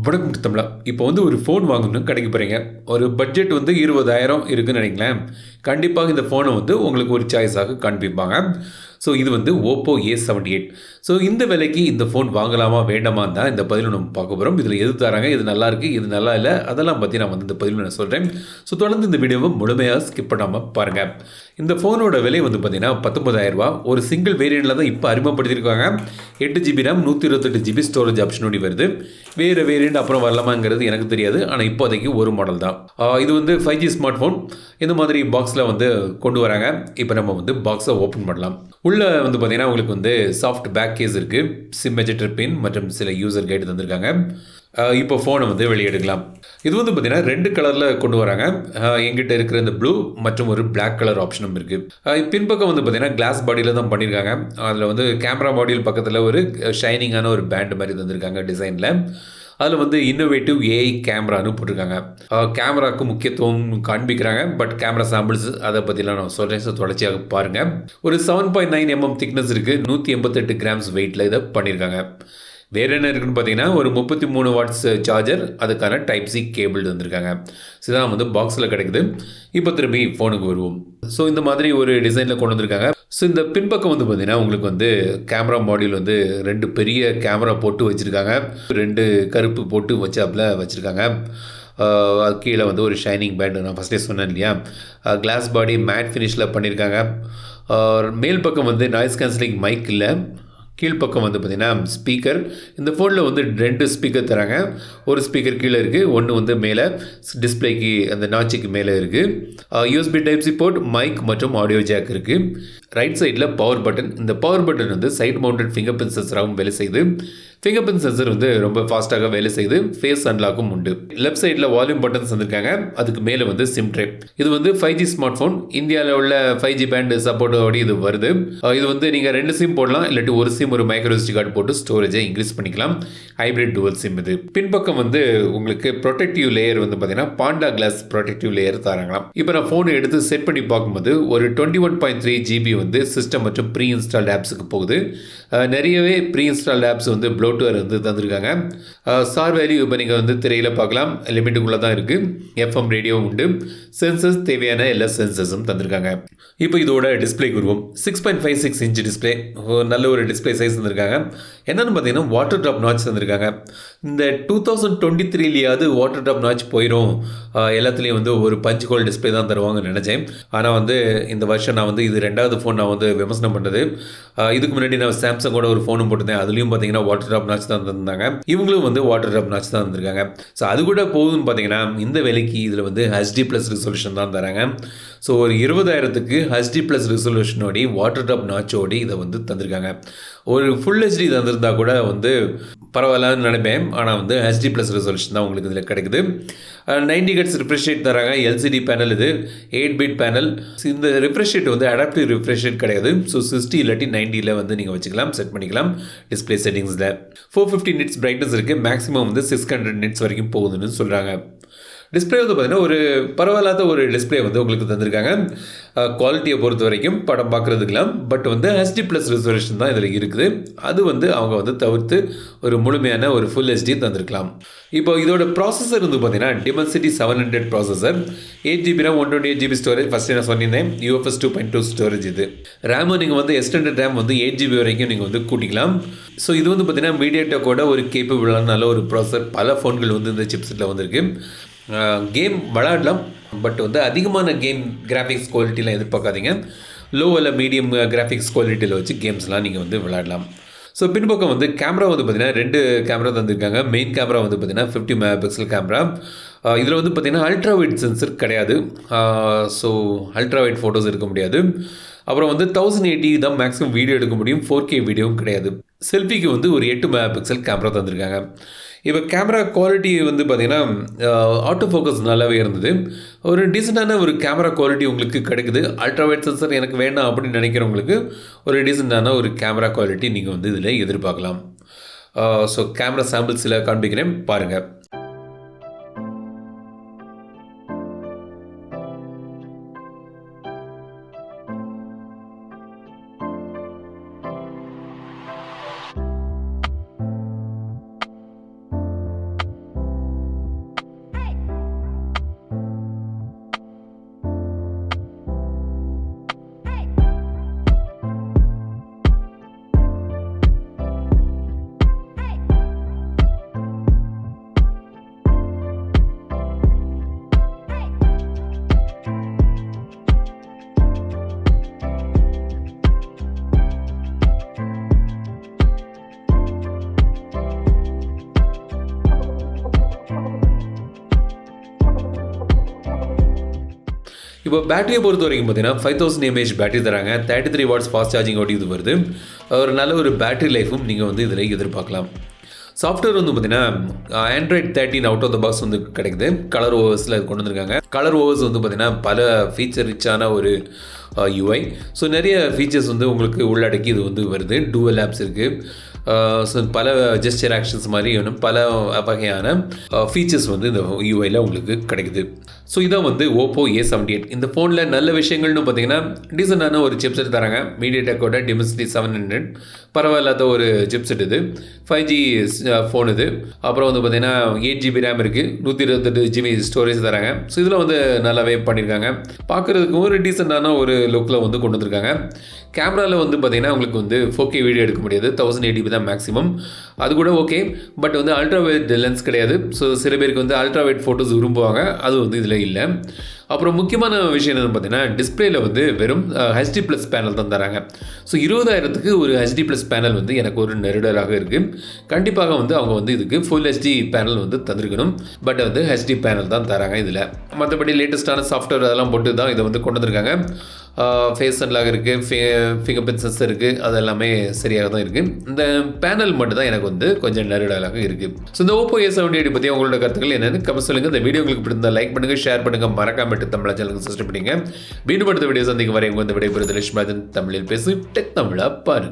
வணக்கம் தமிழா. இப்போ வந்து ஒரு ஃபோன் வாங்கணும்னு கடைக்கு போகிறீங்க. ஒரு பட்ஜெட் வந்து 20,000 இருக்குன்னு நினைங்களேன். கண்டிப்பாக இந்த ஃபோனை வந்து உங்களுக்கு ஒரு சாய்ஸாக காண்பிப்பாங்க. ஸோ இது வந்து Oppo A78. ஸோ இந்த விலைக்கு இந்த ஃபோன் வாங்கலாமா வேண்டாமான்னு தான் இந்த பதிவில் நம்ம பார்க்க போகிறோம். இதில் எது தராங்க, இது நல்லா இருக்குது, இது நல்லா இல்லை, அதெல்லாம் பற்றி நான் வந்து இந்த பதிவில் நான் சொல்கிறேன். ஸோ தொடர்ந்து இந்த வீடியோவை முழுமையாக ஸ்கிப் பண்ணாமல் பாருங்கள். இந்த ஃபோனோட விலை வந்து பார்த்தீங்கன்னா 19,000 ஒரு சிங்கிள் வேரியண்ட்டில் தான் இப்போ அறிமுகப்படுத்தியிருக்காங்க. 8GB RAM 128GB ஸ்டோரேஜ் ஆப்ஷனோடு வருது. வேறு வேரியண்ட் அப்புறம் வரலாமாங்கிறது எனக்கு தெரியாது. ஆனால் இப்போதைக்கு ஒரு மாடல் தான். இது வந்து 5G ஸ்மார்ட் ஃபோன். இந்த மாதிரி பாக்ஸில் வந்து கொண்டு வராங்க. இப்போ நம்ம வந்து பாக்ஸை ஓப்பன் பண்ணலாம். உள்ளே வந்து பார்த்தீங்கன்னா உங்களுக்கு வந்து சாஃப்ட் பேக் கேஸ் இருக்குது. சிம் எஜெக்டர் பின் மற்றும் சில யூசர் கைடு தந்திருக்காங்க. இப்போ ஃபோனை வந்து வெளியே எடுக்கலாம். இது வந்து பார்த்தீங்கன்னா 2 கலரில் கொண்டு வராங்க. எங்கிட்ட இருக்கிற இந்த ப்ளூ மற்றும் ஒரு பிளாக் கலர் ஆப்ஷனும் இருக்குது. பின்பக்கம் வந்து பார்த்தீங்கன்னா கிளாஸ் பாடியில் தான் பண்ணியிருக்காங்க. அதில் வந்து கேமரா மாடியூல் பக்கத்தில் ஒரு ஷைனிங்கான ஒரு பேண்ட் மாதிரி தந்திருக்காங்க டிசைனில். அதில் வந்து இன்னோவேட்டிவ் ஏஐ கேமரான்னு போட்டிருக்காங்க. கேமராவுக்கு முக்கியத்துவம் காண்பிக்கிறாங்க. பட் கேமரா சாம்பிள்ஸ் அதை பற்றிலாம் நான் சொல்கிறேன். ஸோ தொடர்ச்சியாக பாருங்கள். ஒரு 7.9 mm திக்னஸ் இருக்குது. 188 கிராம்ஸ் வெயிட்டில் இதை பண்ணியிருக்காங்க. வேறு என்ன இருக்குன்னு பார்த்தீங்கன்னா ஒரு 33 வாட்ஸ் சார்ஜர், அதுக்கான டைப் சி கேபிள் வந்திருக்காங்க. இதுதான் வந்து பாக்ஸில் கிடைக்குது. இப்போ திரும்பி ஃபோனுக்கு வருவோம். ஸோ இந்த மாதிரி ஒரு டிசைனில் கொண்டு வந்திருக்காங்க. ஸோ இந்த பின்பக்கம் வந்து பார்த்தீங்கன்னா உங்களுக்கு வந்து கேமரா மாடியூல் வந்து 2 பெரிய கேமரா போட்டு வச்சுருக்காங்க. 2 கருப்பு போட்டு வச்சாப்பில் வச்சுருக்காங்க. அது கீழே வந்து ஒரு ஷைனிங் பேண்ட் நான் ஃபஸ்ட்டே சொன்னேன் இல்லையா. கிளாஸ் பாடி மேட் ஃபினிஷில் பண்ணியிருக்காங்க. மேல் பக்கம் வந்து நாய்ஸ் கேன்சலிங் மைக் இல்லை. கீழ்ப்பக்கம் வந்து பார்த்திங்கன்னா ஸ்பீக்கர். இந்த ஃபோனில் வந்து 2 ஸ்பீக்கர் தராங்க. ஒரு ஸ்பீக்கர் கீழே இருக்குது, ஒன்று வந்து மேலே டிஸ்பிளேக்கு அந்த நாச்சுக்கு மேலே இருக்குது. USB type C port, mic மற்றும் ஆடியோ ஜாக் இருக்குது. ரைட் சைடில் பவர் பட்டன். இந்த பவர் பட்டன் வந்து சைட் மவுண்டட் ஃபிங்கர் பிரிண்ட் சென்சராகவும் வேலை செய்யுது. ஃபிங்கர் பிரிண்ட் சென்சர் வந்து ரொம்ப ஃபாஸ்ட்டாக வேலை செய்யுது. ஃபேஸ் அன்லாக்கும் உண்டு. லெஃப்ட் சைடில் வால்யூம் பட்டன்ஸ் வந்திருக்காங்க. அதுக்கு மேலே வந்து சிம் ட்ரே. இது வந்து 5G ஸ்மார்ட் ஃபோன். இந்தியாவில் உள்ள 5G பேண்ட் சப்போர்ட்டோடு இது வருது. இது வந்து நீங்கள் 2 சிம் போடலாம், இல்லாட்டி ஒரு சிம் ஒரு மைக்ரோ SD கார்டு போட்டு ஸ்டோரேஜை இன்க்ரீஸ் பண்ணிக்கலாம். ஹைப்ரிட் டுவல் சிம் இது. பின்பக்கம் வந்து உங்களுக்கு ப்ரொடெக்டிவ் லேயர் வந்து பார்த்தீங்கன்னா பாண்டா கிளாஸ் ப்ரொடெக்டிவ் லேயர் தராங்களாம். இப்போ நான் ஃபோனை எடுத்து செட் பண்ணி பார்க்கும்போது ஒரு 21.3 GB வந்து சிஸ்டம் மற்றும் ப்ரீ இன்ஸ்டால்ட் ஆப்ஸுக்கு போகுது. நிறையவே ப்ரீ இன்ஸ்டால்ட் ஆப்ஸ் வந்து ப்ளோட்வேர் வந்து தந்திருக்காங்க. ஸ்டார் வேல்யூ இப்போ நீங்கள் வந்து திரையில் பார்க்கலாம். லிமிட்டுக்குள்ளே தான் இருக்குது. FM ரேடியோ உண்டு. சென்சர்ஸ் தேவையான எல்லா சென்சர்ஸும் தந்திருக்காங்க. இப்போ இதோட டிஸ்பிளேக்கு வருவோம். 6.56 இன்ச் டிஸ்பிளே. நல்ல ஒரு டிஸ்பிளே சைஸ் தந்திருக்காங்க. என்னென்னு பார்த்தீங்கன்னா வாட்டர் ட்ராப் நாட்ச் தந்திருக்காங்க. இந்த 2023 வாட்டர் ட்ராப் நாட்ச் போயிடும், எல்லாத்துலேயும் வந்து ஒரு பஞ்ச் ஹோல் டிஸ்பிளே தான் தருவாங்கன்னு நினச்சேன். ஆனால் வந்து இந்த வருஷம் நான் வந்து இது 2வது ஃபோன் நான் வந்து விமர்சனம் பண்ணுறது. இதுக்கு முன்னாடி நான் சாம்சங்கோட ஒரு ஃபோனும் போட்டிருந்தேன். அதுலேயும் பார்த்தீங்கன்னா வாட்டர் ட்ராப் நாட்ச் தான் தந்தாங்க. இவங்களும் வந்து வாட்டர் ட்ராப் நாட்ச் தான் தந்திருக்காங்க. ஸோ அது கூட போகுதுன்னு பார்த்தீங்கன்னா இந்த விலைக்கு இதில் வந்து HD+ ரெசல்யூஷன் தான் தராங்க. ஸோ ஒரு 20,000க்கு HD+ ரெசல்யூஷனோடி வாட்டர் ட்ராப் நாச்சோடி இதை வந்து தந்திருக்காங்க. ஒரு ஃபுல் HD தந்திருந்தா கூட வந்து பரவாயில்லன்னு நினைப்பேன். ஆனால் வந்து HD+ ரெசல்யூஷன் தான் உங்களுக்கு இதில் கிடைக்குது. 90 Hz ரிஃப்ரெஷ் ரேட் தராங்க. LCD பேனல் இது. 8-bit panel. இந்த ரிஃப்ரெஷ் ரேட் வந்து அடாப்டிவ் ரிஃப்ரெஷ் ரேட் கிடையாது. ஸோ 60 இல்லாட்டி 90ல் வந்து நீங்கள் வச்சுக்கலாம், செட் பண்ணிக்கலாம் டிஸ்பிளே செட்டிங்ஸில். 450 nits பிரைட்னஸ் இருக்குது. மேக்ஸிமம் வந்து 600 nits வரைக்கும் போகுதுன்னு சொல்கிறாங்க. டிஸ்பிளே வந்து பார்த்திங்கன்னா ஒரு பரவாயில்லாத ஒரு டிஸ்பிளே வந்து உங்களுக்கு தந்திருக்காங்க. குவாலிட்டியை பொறுத்த வரைக்கும் படம் பார்க்குறதுக்கெல்லாம். பட் வந்து HD+ ரெசல்யூஷன் தான் இதில் இருக்குது. அது வந்து அவங்க வந்து தவிர்த்து ஒரு முழுமையான ஒரு ஃபுல் HD தந்திருக்கலாம். இப்போ இதோட ப்ராசஸர் வந்து பார்த்தீங்கன்னா Dimensity 700 processor. 8GB RAM 128GB storage. First நான் சொன்னிருந்தேன் UFS 2.2 ஸ்டோரேஜ் இது. ரேமும் நீங்கள் வந்து எக்ஸ்டெண்டட் ரேம் வந்து 8GB வரைக்கும் நீங்கள் வந்து கூட்டிக்கலாம். ஸோ இது வந்து பார்த்தீங்கன்னா மீடியாடெக்கோட ஒரு கேப்பபிளான நல்ல ஒரு ப்ராசஸர். பல ஃபோன்கள் வந்து இந்த சிப்செட்டில் வந்திருக்கு. கேம் விளையாடலாம், பட் வந்து அதிகமான கேம் கிராஃபிக்ஸ் குவாலிட்டிலாம் எதிர்பார்க்காதீங்க. லோ அல்ல மீடியம் கிராஃபிக்ஸ் குவாலிட்டியில் வச்சு கேம்ஸ்லாம் நீங்கள் வந்து விளையாடலாம். ஸோ பின்பக்கம் வந்து கேமரா வந்து பார்த்திங்கன்னா 2 கேமரா தந்திருக்காங்க. மெயின் கேமரா வந்து பார்த்திங்கன்னா 50 MP கேமரா. இதில் வந்து பார்த்திங்கன்னா அல்ட்ரா வைட் சென்சர் கிடையாது. ஸோ அல்ட்ரா வைட் ஃபோட்டோஸ் எடுக்க முடியாது. அப்புறம் வந்து 1080 தான் மேக்ஸிமம் வீடியோ எடுக்க முடியும். 4K வீடியோவும் கிடையாது. செல்ஃபிக்கு வந்து ஒரு 8 MP கேமரா தந்திருக்காங்க. இப்போ கேமரா குவாலிட்டி வந்து பார்த்திங்கன்னா ஆட்டோ ஃபோக்கஸ் நல்லாவே இருந்தது. ஒரு டீசெண்டான ஒரு கேமரா குவாலிட்டி உங்களுக்கு கிடைக்குது. அல்ட்ரா வைட் சென்சர் எனக்கு வேண்டாம் அப்படின்னு நினைக்கிறவங்களுக்கு ஒரு டீசெண்டான ஒரு கேமரா குவாலிட்டி நீங்கள் வந்து இதில் எதிர்பார்க்கலாம். ஸோ கேமரா சாம்பிள்ஸில் காண்பிக்கிறேன் பாருங்கள். இப்போ பேட்டரியை பொறுத்த வரைக்கும் பார்த்தீங்கன்னா 5000 mAh பேட்டரி தராங்க. 33 வாட்ஸ் ஃபாஸ்ட் சார்ஜிங் ஓடி இது வருது. ஒரு நல்ல ஒரு பேட்டரி லைஃபும் நீங்கள் வந்து இதில் எதிர்பார்க்கலாம். சாஃப்ட்வேர் வந்து பார்த்தீங்கன்னா Android 13 out of the box வந்து கிடைக்குது. கலர் ஓவர்ஸில் கொண்டு வந்திருக்காங்க. கலர் ஓவர்ஸ் வந்து பார்த்தீங்கன்னா பல ஃபீச்சர் ரிச்சான ஒரு யூஐ. ஸோ நிறைய ஃபீச்சர்ஸ் வந்து உங்களுக்கு உள்ளடக்கி இது வந்து வருது. டூவல் ஆப்ஸ் இருக்குது. ஸோ பல ஜெஸ்டர் ஆக்ஷன்ஸ் மாதிரி இன்னும் பல வகையான ஃபீச்சர்ஸ் வந்து இந்த யூஐயில் உங்களுக்கு கிடைக்குது. ஸோ இதான் வந்து Oppo A78. இந்த ஃபோனில் நல்ல விஷயங்கள்னு பார்த்தீங்கன்னா டீசெண்டான ஒரு சிப்செட் தராங்க. மீடியாடெக்கோட Dimensity 700 பரவாயில்லாத ஒரு சிப்செட் இது. 5G ஃபோன் இது. அப்புறம் வந்து பார்த்தீங்கன்னா 8GB ரேம் இருக்குது. 128GB ஸ்டோரேஜ் தராங்க. ஸோ இதில் வந்து நல்லாவே பண்ணியிருக்காங்க. பார்க்குறதுக்கு ஒரு டீசெண்டான ஒரு லுக்கில் வந்து கொண்டு வந்திருக்காங்க. கேமராவில் வந்து பார்த்தீங்கன்னா உங்களுக்கு வந்து 4K வீடியோ எடுக்க முடியாது. 1080p தான் மேக்ஸிமம். அது கூட ஓகே. பட் வந்து அல்ட்ரா வைட் லென்ஸ் கிடையாது. ஸோ சில பேருக்கு வந்து அல்ட்ரா வைட் ஃபோட்டோஸ் விரும்புவாங்க. அது வந்து இதில் இல்லை. அப்புறம் முக்கியமான விஷயம் என்னென்னு பார்த்தீங்கன்னா டிஸ்பிளேல வந்து வெறும் HD+ பேனல் தான் தராங்க. ஸோ 20000க்கு ஒரு HD+ பேனல் வந்து எனக்கு ஒரு நெருடலாக இருக்குது. கண்டிப்பாக வந்து அவங்க வந்து இதுக்கு ஃபுல் HD பேனல் வந்து தந்திருக்கணும். பட் வந்து HD பேனல் தான் தராங்க இதில். மற்றபடி லேட்டஸ்ட்டான சாஃப்ட்வேர் அதெல்லாம் போட்டு தான் இதை வந்து கொண்டு வந்திருக்காங்க. ஃபேஸ் அன்லாக் இருக்குது, ஃபிங்கர் பிரிண்ட் சென்சர் இருக்குது. அது எல்லாமே சரியாக தான் இருக்குது. இந்த பேனல் மட்டும் தான் எனக்கு வந்து கொஞ்சம் நெருடலாக இருக்குது. ஸோ இந்த Oppo A78 பற்றி உங்களோட கருத்துக்கள் என்னென்னு கமெண்ட் சொல்லுங்கள். இந்த வீடியோ உங்களுக்கு பிடிச்சிருந்தா லைக் பண்ணுங்கள், ஷேர் பண்ணுங்கள், மறக்காம தமிழ் சேனலுக்கு சப்ஸ்கிரைப் பண்ணுங்க. மீண்டும் அடுத்த வீடியோ சந்திக்கும் வரை உங்கள் இந்த விடைபெறுதல் தமிழில் பேசி டெக் தமிழா பாரு.